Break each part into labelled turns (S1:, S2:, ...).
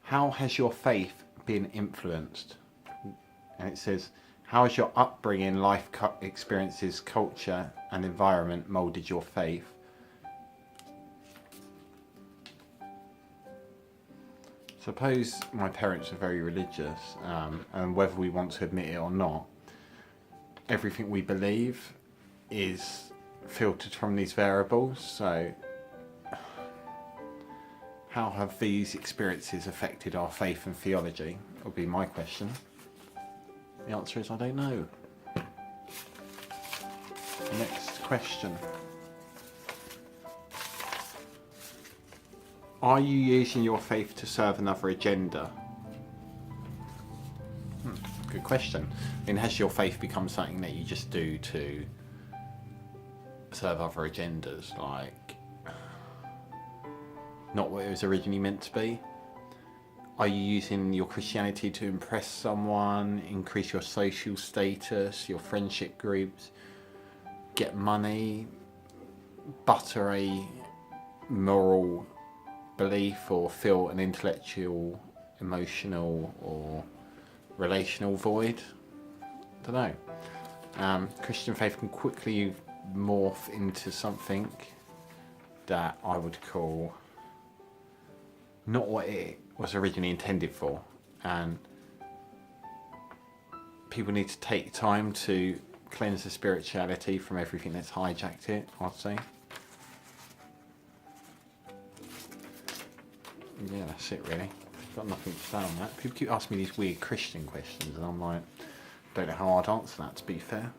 S1: How has your faith been influenced? And it says, how has your upbringing, life experiences, culture and environment moulded your faith? Suppose my parents are very religious, and whether we want to admit it or not, everything we believe is filtered from these variables. So how have these experiences affected our faith and theology? Would be my question. The answer is I don't know. Next question. Are you using your faith to serve another agenda? Good question. I mean, has your faith become something that you just do to serve other agendas, like not what it was originally meant to be? Are you using your Christianity to impress someone, increase your social status, your friendship groups, get money, butter a moral belief, or fill an intellectual, emotional or relational void? I don't know. Christian faith can quickly morph into something that I would call not what it was originally intended for, and people need to take time to cleanse the spirituality from everything that's hijacked it, I'd say. Yeah, that's it really. Got nothing to say on that. People keep asking me these weird Christian questions and I'm like, don't know how I'd answer that, to be fair.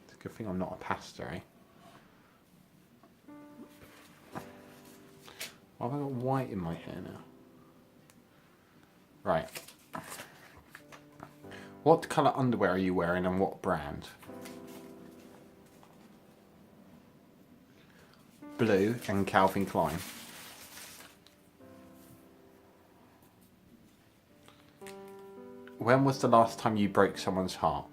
S1: It's a good thing I'm not a pastor, eh? Why have I got white in my hair now? Right. What colour underwear are you wearing and what brand? Blue and Calvin Klein. When was the last time you broke someone's heart?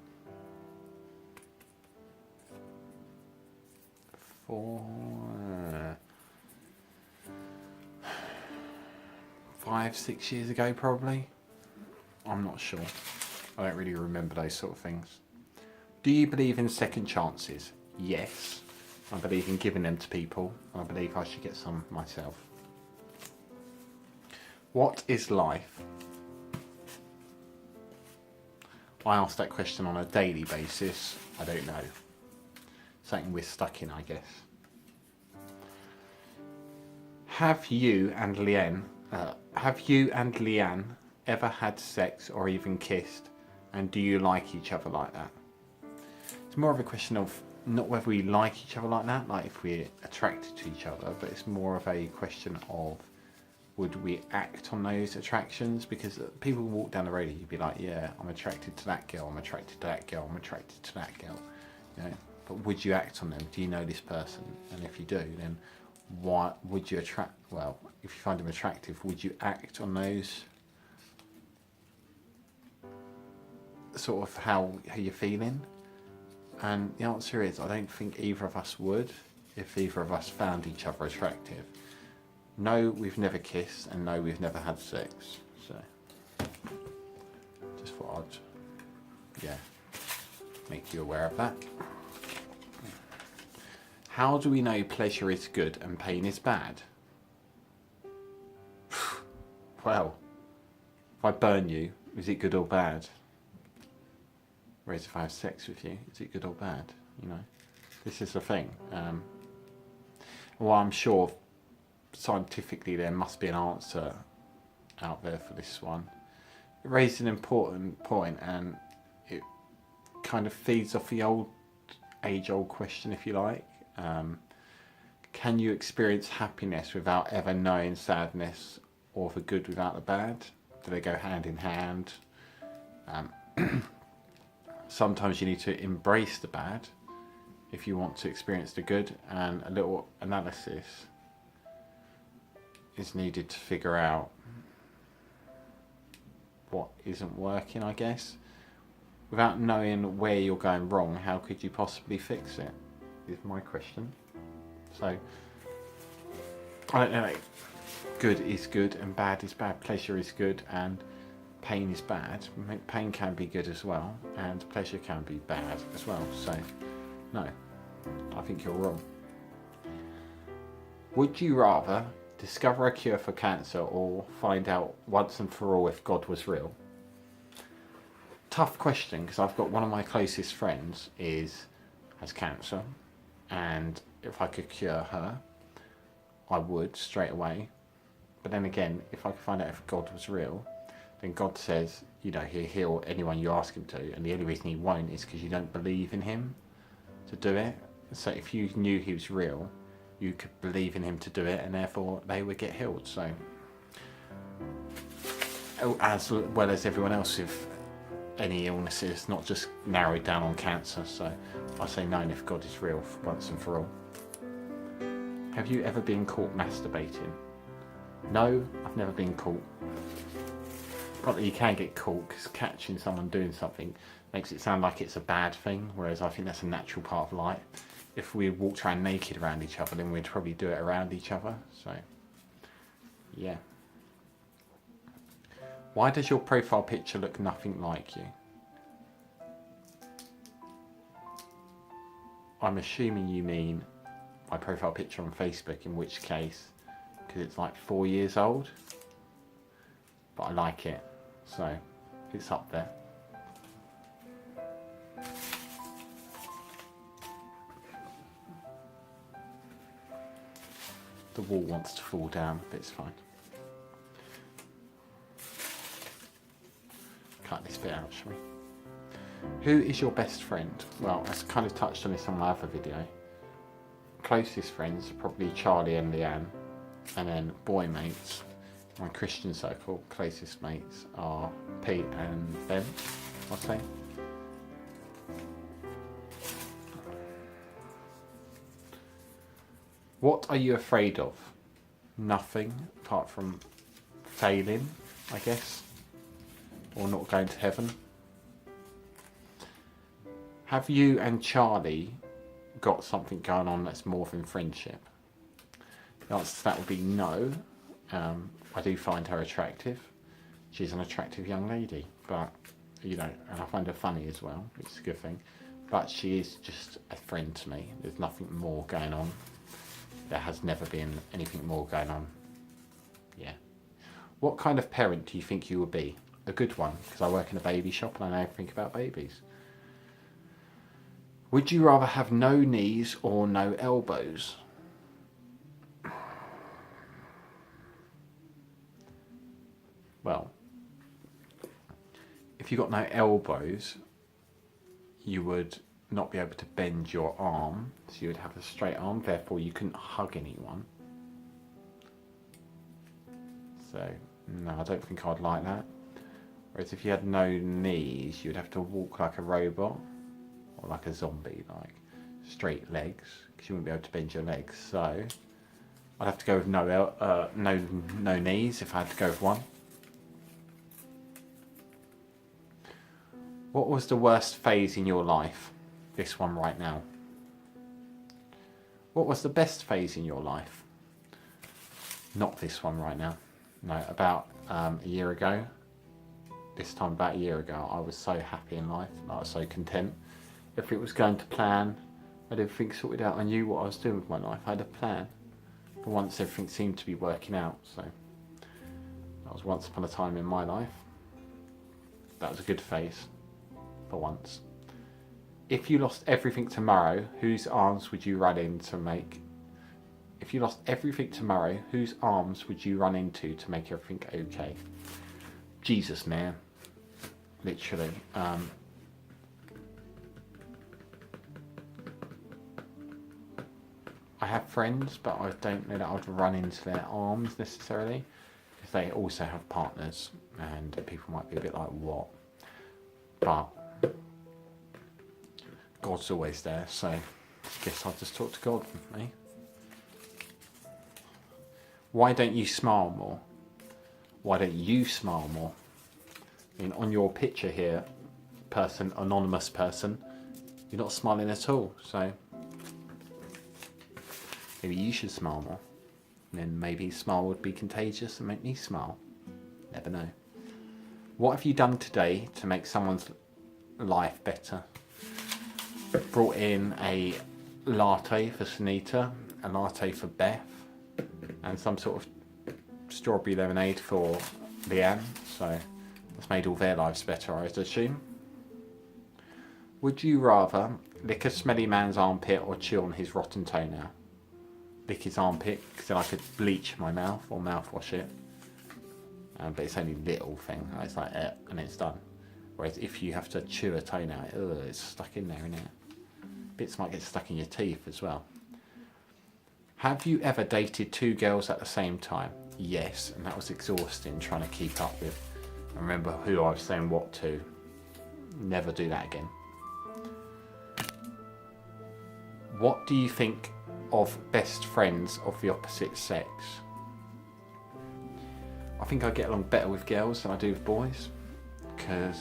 S1: 5, 6 years ago probably. I'm not sure. I don't really remember those sort of things. Do you believe in second chances? Yes. I believe in giving them to people. I believe I should get some myself. What is life? I ask that question on a daily basis. I don't know. Something we're stuck in, I guess. Have you and Leanne ever had sex or even kissed? And do you like each other like that? It's more of a question of not whether we like each other like that, like if we're attracted to each other, but it's more of a question of would we act on those attractions? Because people walk down the road and you'd be like, yeah, I'm attracted to that girl, I'm attracted to that girl, I'm attracted to that girl. You know, but would you act on them? Do you know this person? And if you do, then why would you attract? Well, if you find them attractive, would you act on those? Sort of how you're feeling? And the answer is, I don't think either of us would if either of us found each other attractive. No, we've never kissed, and no, we've never had sex. So, just thought I'd, make you aware of that. How do we know pleasure is good and pain is bad? Well, if I burn you, is it good or bad? Whereas if I have sex with you, is it good or bad? You know, this is the thing. Well, I'm sure scientifically there must be an answer out there for this one. It raised an important point, and it kind of feeds off the age-old question, if you like. Can you experience happiness without ever knowing sadness, or the good without the bad? Do they go hand in hand? Sometimes you need to embrace the bad if you want to experience the good, and a little analysis is needed to figure out what isn't working, I guess. Without knowing where you're going wrong, how could you possibly fix it, is my question. So, I don't know, good is good and bad is bad. Pleasure is good and pain is bad. Pain can be good as well, and pleasure can be bad as well. So, no, I think you're wrong. Would you rather discover a cure for cancer or find out once and for all if God was real? Tough question, because I've got one of my closest friends has cancer, and if I could cure her, I would straight away. But then again, if I could find out if God was real, then God says, you know, he'll heal anyone you ask him to, and the only reason he won't is because you don't believe in him to do it. So if you knew he was real, you could believe in him to do it, and therefore they would get healed. So, as well as everyone else with any illnesses, not just narrowed down on cancer. So I say no if God is real once and for all. Have you ever been caught masturbating? No, I've never been caught. Not that you can get caught, because catching someone doing something makes it sound like it's a bad thing, whereas I think that's a natural part of life. If we walked around naked around each other, then we'd probably do it around each other. So, yeah. Why does your profile picture look nothing like you? I'm assuming you mean my profile picture on Facebook, in which case, because it's like 4 years old, but I like it, so it's up there. The wall wants to fall down, but it's fine. Cut this bit out, shall we? Who is your best friend? Well, I kind of touched on this on my other video. Closest friends are probably Charlie and Leanne, and then boy mates, my Christian circle, closest mates are Pete and Ben, I'll say. What are you afraid of? Nothing, apart from failing, I guess, or not going to heaven. Have you and Charlie got something going on that's more than friendship? The answer to that would be no. I do find her attractive. She's an attractive young lady, but, you know, and I find her funny as well, which is a good thing. But she is just a friend to me. There's nothing more going on. There has never been anything more going on. Yeah. What kind of parent do you think you would be? A good one, because I work in a baby shop and I know everything about babies. Would you rather have no knees or no elbows? Well, if you got no elbows, you would not be able to bend your arm, so you would have a straight arm, therefore you couldn't hug anyone. So, no, I don't think I'd like that. Whereas if you had no knees, you'd have to walk like a robot, or like a zombie, like straight legs, because you wouldn't be able to bend your legs. So, I'd have to go with no knees if I had to go with one. What was the worst phase in your life? This one right now. What was the best phase in your life? Not this one right now. No, about a year ago. This time about a year ago, I was so happy in life. I was so content. If it was going to plan, I had everything sorted out. I knew what I was doing with my life. I had a plan. For once, everything seemed to be working out. So that was once upon a time in my life. That was a good phase. For once. If you lost everything tomorrow, whose arms would you run in to make? If you lost everything tomorrow, whose arms would you run into to make everything okay? Jesus, man. Literally. I have friends, but I don't know that I'd run into their arms necessarily, because they also have partners, and people might be a bit like, what? But God's always there, so I guess I'll just talk to God with me. Why don't you smile more? Why don't you smile more? I mean, on your picture here, anonymous person, you're not smiling at all, so maybe you should smile more. And then maybe his smile would be contagious and make me smile. Never know. What have you done today to make someone's life better? Brought in a latte for Sunita, a latte for Beth, and some sort of strawberry lemonade for Leanne. So that's made all their lives better, I assume. Would you rather lick a smelly man's armpit or chew on his rotten toenail? Lick his armpit, because then I could bleach my mouth or mouthwash it. But it's only a little thing. It's like, and it's done. Whereas if you have to chew a toenail, it's stuck in there, isn't it? Bits might get stuck in your teeth as well. Have you ever dated 2 girls at the same time? Yes, and that was exhausting trying to keep up with and remember who I was saying what to. Never do that again. What do you think of best friends of the opposite sex? I think I get along better with girls than I do with boys, because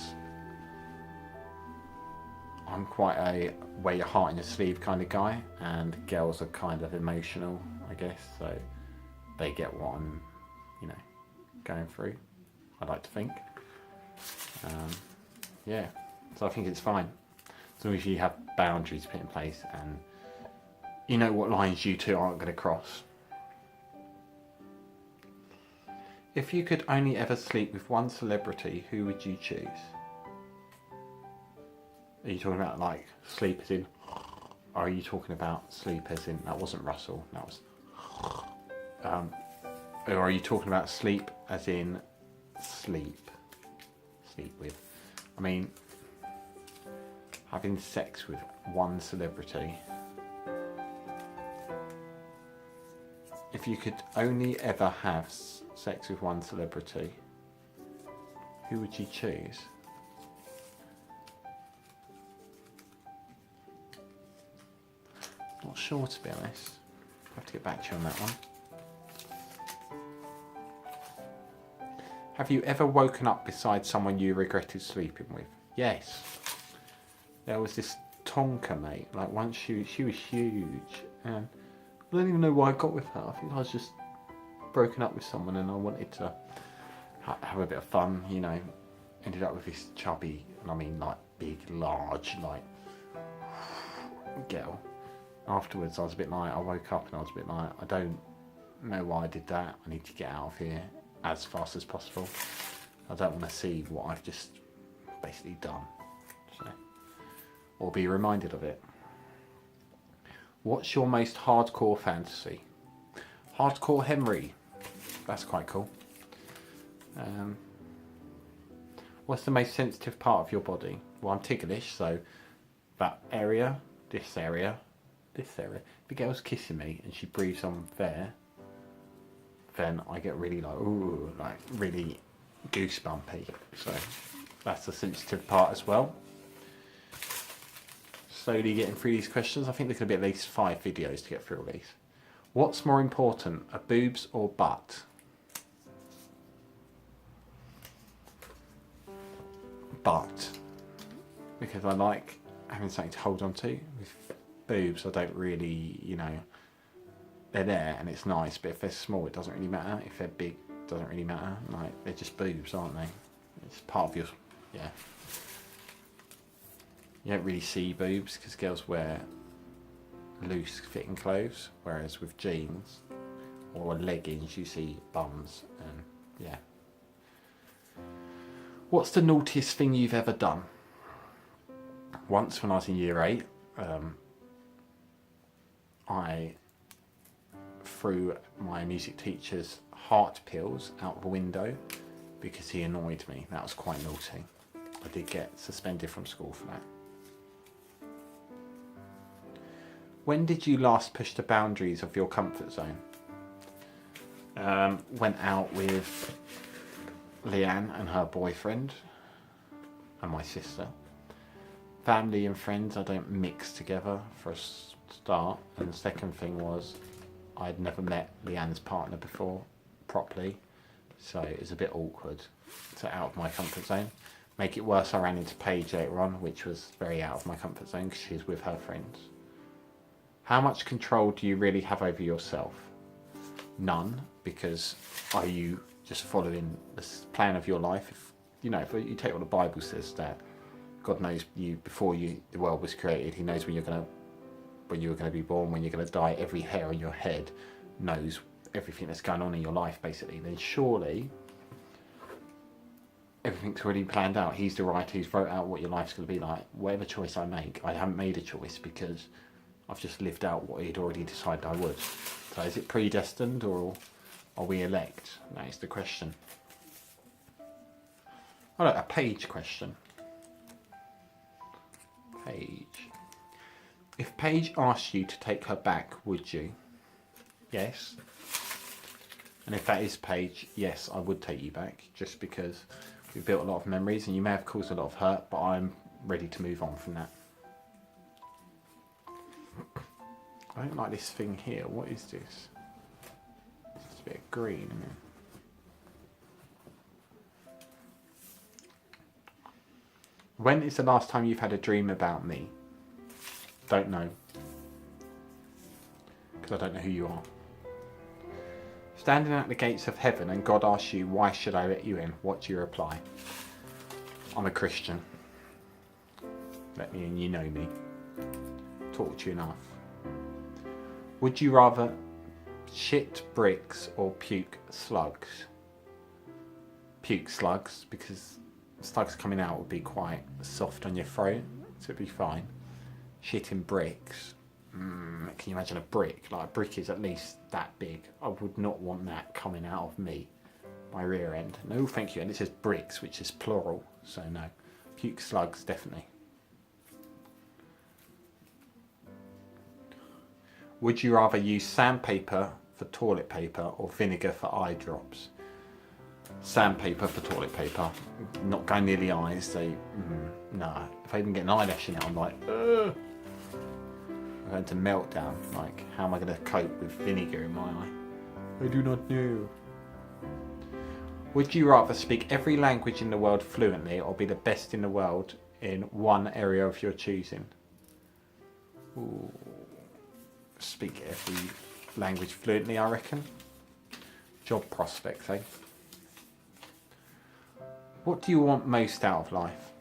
S1: I'm quite a wear your heart in your sleeve kind of guy, and girls are kind of emotional, I guess, so they get what I'm, going through, I like to think. Yeah, so I think it's fine, as long as you have boundaries put in place and you know what lines you two aren't going to cross. If you could only ever sleep with one celebrity, who would you choose? Are you talking about like sleep as in, or are you talking about sleep as in, that wasn't Russell, that was, or are you talking about sleep as in sleep with? I mean, having sex with one celebrity. If you could only ever have sex with one celebrity, who would you choose? Not sure, to be honest. I'll have to get back to you on that one. Have you ever woken up beside someone you regretted sleeping with? Yes. There was this Tonka mate, like once she was huge, and I don't even know why I got with her. I think I was just broken up with someone and I wanted to have a bit of fun, Ended up with this chubby, and I mean like big, large, like girl. Afterwards I was a bit like, I woke up and I was a bit like, I don't know why I did that. I need to get out of here as fast as possible. I don't want to see what I've just basically done. So, or be reminded of it. What's your most hardcore fantasy? Hardcore Henry. That's quite cool. What's the most sensitive part of your body? Well, I'm ticklish, so that area, this area. If a girl's kissing me and she breathes on there, then I get really like, ooh, like really goosebumpy. So that's the sensitive part as well. Slowly getting through these questions. I think there's going to be at least 5 videos to get through all these. What's more important, a boobs or butt? Butt. Because I like having something to hold on to. With boobs, I don't really, they're there and it's nice, but if they're small, it doesn't really matter. If they're big, it doesn't really matter. Like, they're just boobs, aren't they? It's part of your, yeah. You don't really see boobs because girls wear loose fitting clothes, whereas with jeans or leggings you see bums, and yeah. What's the naughtiest thing you've ever done? Once when I was in year 8, I threw my music teacher's heart pills out the window because he annoyed me. That was quite naughty. I did get suspended from school for that. When did you last push the boundaries of your comfort zone? Went out with Leanne and her boyfriend and my sister. Family and friends I don't mix together for a start, and the second thing was I'd never met Leanne's partner before properly, so it was a bit awkward. So out of my comfort zone. Make it worse, I ran into Paige later on, which was very out of my comfort zone because she was with her friends. How much control do you really have over yourself? None, because are you just following the plan of your life? If you take what the Bible says, that God knows you before the world was created. He knows when you're going to be born, when you're going to die. Every hair on your head knows everything that's going on in your life, basically. Then surely everything's already planned out. He's the writer. He's wrote out what your life's going to be like. Whatever choice I make, I haven't made a choice, because I've just lived out what he'd already decided I would. So is it predestined, or are we elect? That is the question. Oh, look, a Paige question. Paige. If Paige asked you to take her back, would you? Yes. And if that is Paige, yes, I would take you back, just because we've built a lot of memories and you may have caused a lot of hurt, but I'm ready to move on from that. I don't like this thing here. What is this? It's a bit of green, isn't it? When is the last time you've had a dream about me? Don't know. Because I don't know who you are. Standing at the gates of heaven and God asks you, why should I let you in? What do you reply? I'm a Christian. Let me in, you know me. Talk to you enough. Would you rather shit bricks or puke slugs? Puke slugs, because slugs coming out would be quite soft on your throat, so it'd be fine. Shitting bricks. Can you imagine a brick? Like, a brick is at least that big. I would not want that coming out of me, my rear end. No, thank you. And it says bricks, which is plural, so no. Puke slugs, definitely. Would you rather use sandpaper for toilet paper or vinegar for eye drops? Sandpaper for toilet paper. Not going near the eyes. No. If I even get an eyelash in it, I'm like, ugh. I'm going to melt down. Like, how am I going to cope with vinegar in my eye? I do not know. Would you rather speak every language in the world fluently or be the best in the world in one area of your choosing? Ooh. Speak every language fluently, I reckon. Job prospects, eh? What do you want most out of life?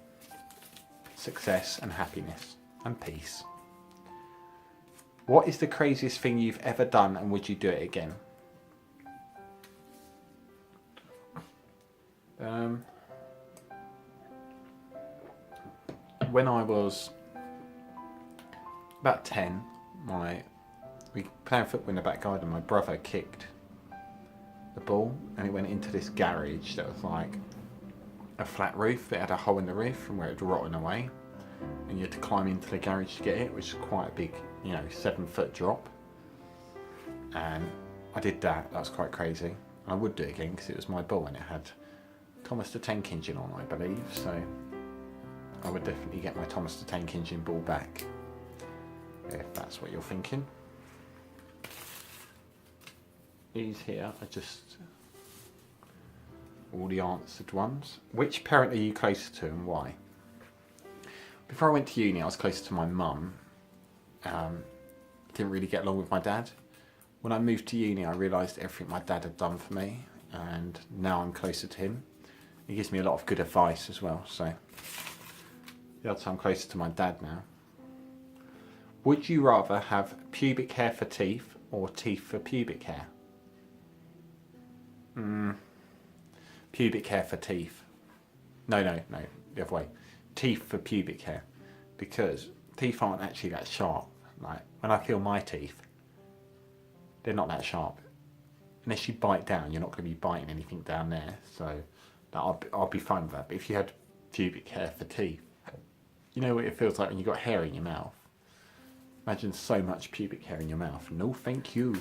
S1: Success and happiness and peace. What is the craziest thing you've ever done, and would you do it again? When I was about 10, we playing football in the back garden. My brother kicked the ball and it went into this garage that was like a flat roof that had a hole in the roof from where it had rotten away, and you had to climb into the garage to get it, which is quite a big, 7-foot drop. And I did that. That was quite crazy. I would do it again because it was my ball and it had Thomas the Tank Engine on, I believe. So I would definitely get my Thomas the Tank Engine ball back, if that's what you're thinking. These here are just all the answered ones. Which parent are you closer to and why? Before I went to uni, I was closer to my mum. Didn't really get along with my dad. When I moved to uni, I realised everything my dad had done for me, and now I'm closer to him. He gives me a lot of good advice as well, so yeah, I'm closer to my dad now. Would you rather have pubic hair for teeth or teeth for pubic hair? Pubic hair for teeth. No, the other way. Teeth for pubic hair. Because teeth aren't actually that sharp. Like, when I feel my teeth, they're not that sharp. Unless you bite down, you're not going to be biting anything down there. So I'll be fine with that. But if you had pubic hair for teeth, you know what it feels like when you've got hair in your mouth? Imagine so much pubic hair in your mouth. No, thank you.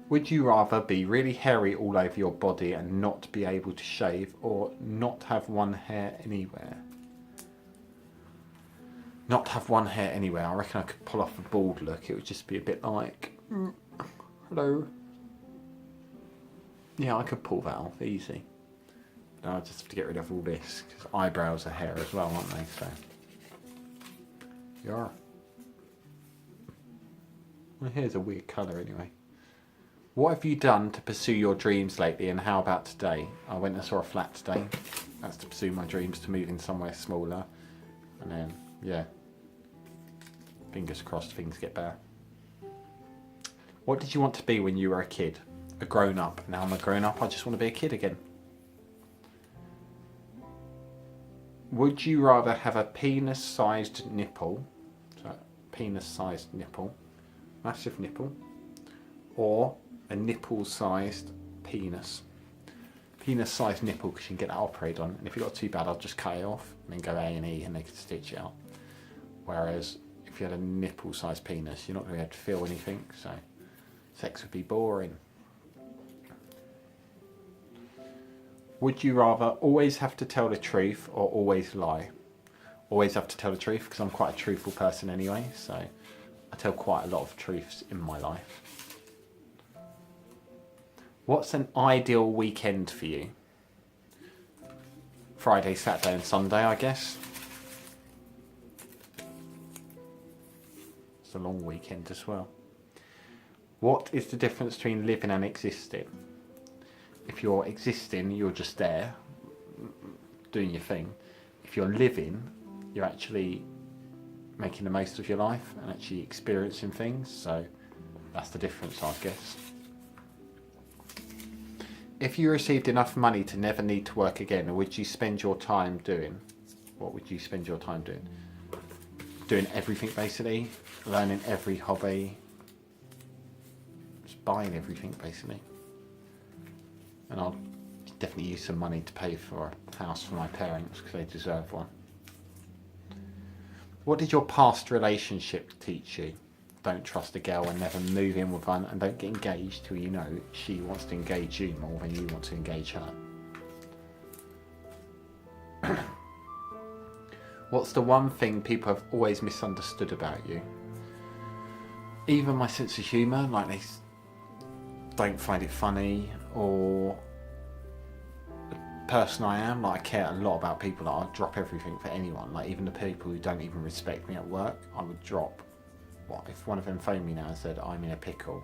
S1: Would you rather be really hairy all over your body and not be able to shave, or not have one hair anywhere? Not have one hair anywhere. I reckon I could pull off a bald look. It would just be a bit like, hello. Yeah, I could pull that off easy. But I just have to get rid of all this, because eyebrows are hair as well, aren't they? So, yeah. My hair's a weird colour anyway. What have you done to pursue your dreams lately, and how about today? I went and saw a flat today. That's to pursue my dreams, to move in somewhere smaller. And then, yeah. Fingers crossed things get better. What did you want to be when you were a kid? A grown up. Now I'm a grown up, I just want to be a kid again. Would you rather have a penis-sized nipple, so penis-sized nipple, massive nipple, or a nipple-sized penis? Penis-sized nipple, because you can get that operated on, and if it got too bad, I'll just cut it off and then go A&E and they can stitch it out. Whereas if you had a nipple-sized penis, you're not going to be able to feel anything, so sex would be boring. Would you rather always have to tell the truth or always lie? Always have to tell the truth, because I'm quite a truthful person anyway, so I tell quite a lot of truths in my life. What's an ideal weekend for you? Friday, Saturday and Sunday, I guess. It's a long weekend as well. What is the difference between living and existing? If you're existing, you're just there, doing your thing. If you're living, you're actually making the most of your life and actually experiencing things. So that's the difference, I guess. If you received enough money to never need to work again, would you spend your time doing? What would you spend your time doing? Doing everything basically, learning every hobby, just buying everything basically. And I'll definitely use some money to pay for a house for my parents because they deserve one. What did your past relationship teach you? Don't trust a girl and never move in with one, and don't get engaged till you know she wants to engage you more than you want to engage her. What's the one thing people have always misunderstood about you? Even my sense of humour, like they don't find it funny, or the person I am, like I care a lot about people, like I'd drop everything for anyone, like even the people who don't even respect me at work, I would drop. What if one of them phoned me now and said, I'm in a pickle,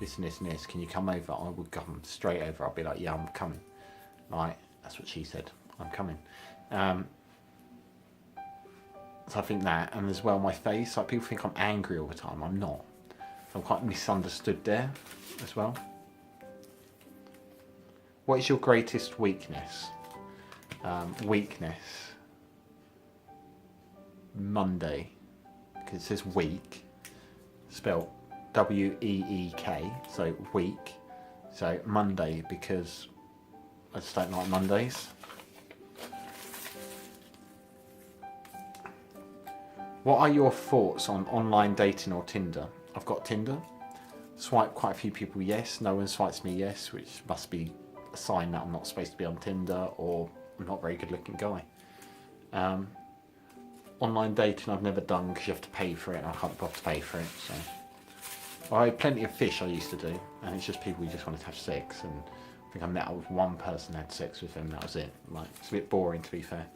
S1: this and this and this, can you come over? I would come straight over. I'd be like, yeah, I'm coming. Right, that's what she said, I'm coming. So I think that, and as well my face, like people think I'm angry all the time, I'm not. So I'm quite misunderstood there as well. What is your greatest weakness? Weakness. Monday, because it says week, spelled W-E-E-K, so week. So Monday, because I just don't like Mondays. What are your thoughts on online dating or Tinder? I've got Tinder. Swipe quite a few people yes. No one swipes me yes, which must be a sign that I'm not supposed to be on Tinder, or I'm not a very good looking guy. Online dating I've never done because you have to pay for it and I can't bother to pay for it. So I had plenty of fish I used to do, and it's just people who just wanted to have sex, and I think I met up with one person, had sex with them, that was it. Like, it's a bit boring to be fair.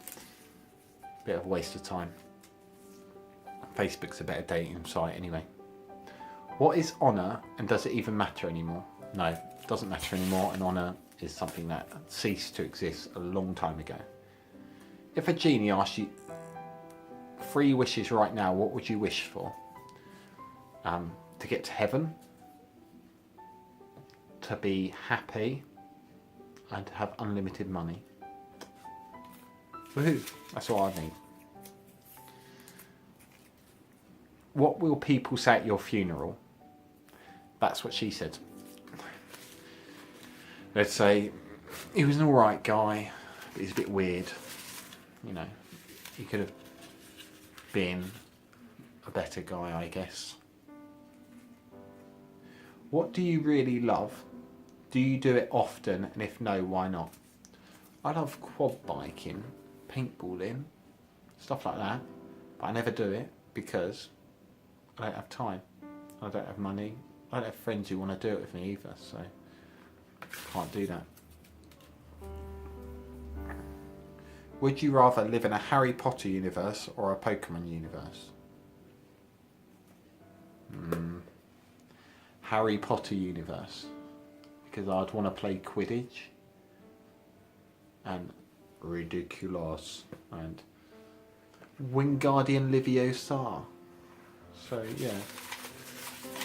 S1: Bit of a waste of time. Facebook's a better dating site anyway. What is honour, and does it even matter anymore? No, it doesn't matter anymore, and honour is something that ceased to exist a long time ago. If a genie asked you 3 wishes right now, what would you wish for? To get to heaven, to be happy, and to have unlimited money. Woohoo! That's all I need. What will people say at your funeral? That's what she said. Let's say he was an alright guy, but he's a bit weird. You know, he could have been a better guy, I guess. What do you really love? Do you do it often, and if no, why not? I love quad biking, paintballing, stuff like that, but I never do it because I don't have time. I don't have money. I don't have friends who want to do it with me either, so I can't do that. Would you rather live in a Harry Potter universe or a Pokemon universe? Harry Potter universe, because I'd want to play Quidditch and Ridiculous and Wingardium Leviosa. So yeah,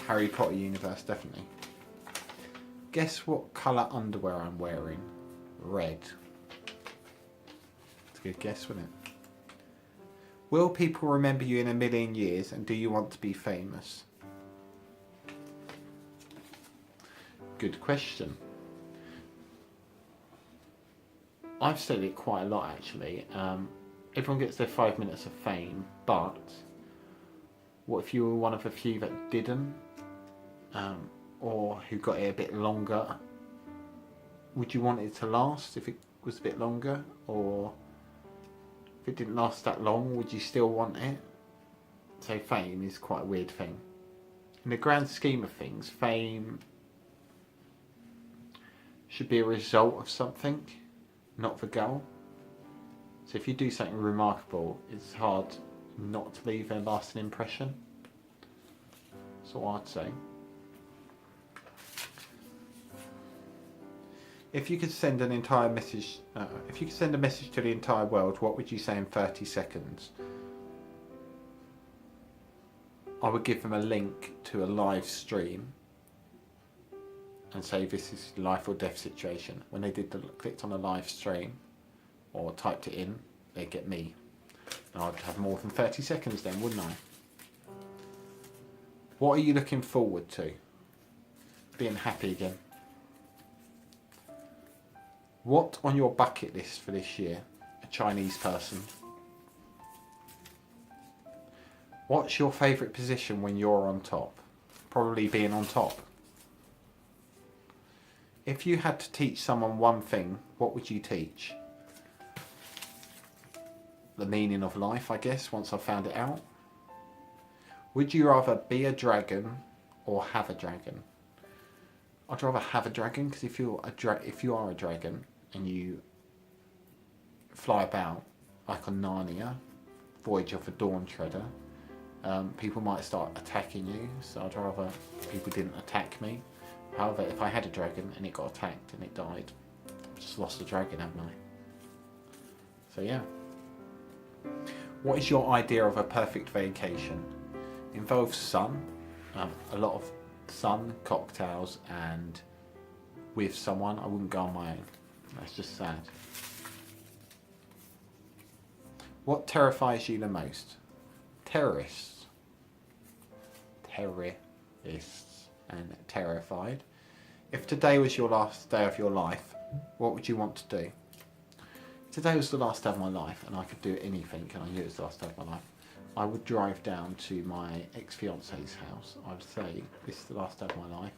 S1: Harry Potter universe definitely. Guess what colour underwear I'm wearing? Red. It's a good guess, wasn't it? Will people remember you in a million years, and do you want to be famous? Good question. I've said it quite a lot actually. Everyone gets their 5 minutes of fame, but what if you were one of a few that didn't? Or who got it a bit longer? Would you want it to last if it was a bit longer? Or if it didn't last that long, would you still want it? So fame is quite a weird thing. In the grand scheme of things, fame should be a result of something, not the goal. So if you do something remarkable, it's hard not to leave a lasting impression. That's what I'd say. If you could send an entire message, if you could send a message to the entire world, what would you say in 30 seconds? I would give them a link to a live stream and say this is life or death situation. When they clicked on a live stream or typed it in, they'd get me. And I'd have more than 30 seconds then, wouldn't I? What are you looking forward to? Being happy again. What on your bucket list for this year? A Chinese person. What's your favourite position when you're on top? Probably being on top. If you had to teach someone one thing, what would you teach? The meaning of life, I guess, once I've found it out. Would you rather be a dragon or have a dragon? I'd rather have a dragon, because if you are a dragon and you fly about like on Narnia, Voyage of the Dawn Treader, people might start attacking you, so I'd rather people didn't attack me. However, if I had a dragon and it got attacked and it died, I've just lost the dragon, haven't I? So yeah. What is your idea of a perfect vacation? Involves sun, a lot of sun, cocktails, and with someone. I wouldn't go on my own. That's just sad. What terrifies you the most? Terrorists. Terrorists and terrified. If today was your last day of your life, what would you want to do? If today was the last day of my life and I could do anything and I knew it was the last day of my life, I would drive down to my ex-fiance's house. I would say, this is the last day of my life.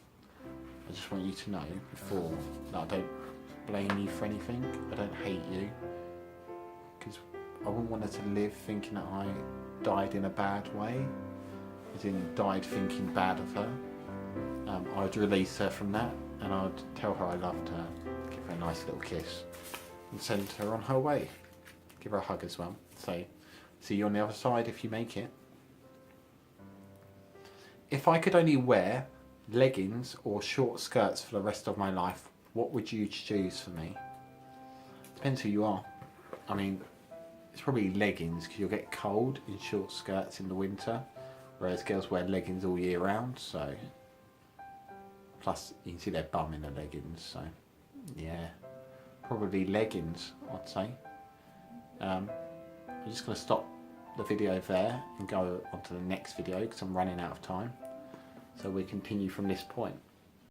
S1: I just want you to know before that I don't blame you for anything. I don't hate you. Because I wouldn't want her to live thinking that I died in a bad way. As in, died thinking bad of her. I'd release her from that and I'd tell her I loved her, give her a nice little kiss and send her on her way. Give her a hug as well. Say, see you on the other side if you make it. If I could only wear leggings or short skirts for the rest of my life, what would you choose for me? Depends who you are. I mean, it's probably leggings because you'll get cold in short skirts in the winter, whereas girls wear leggings all year round, so. Plus, you can see their bum in the leggings, so yeah. Probably leggings, I'd say. I'm just going to stop the video there and go on to the next video because I'm running out of time. So we continue from this point.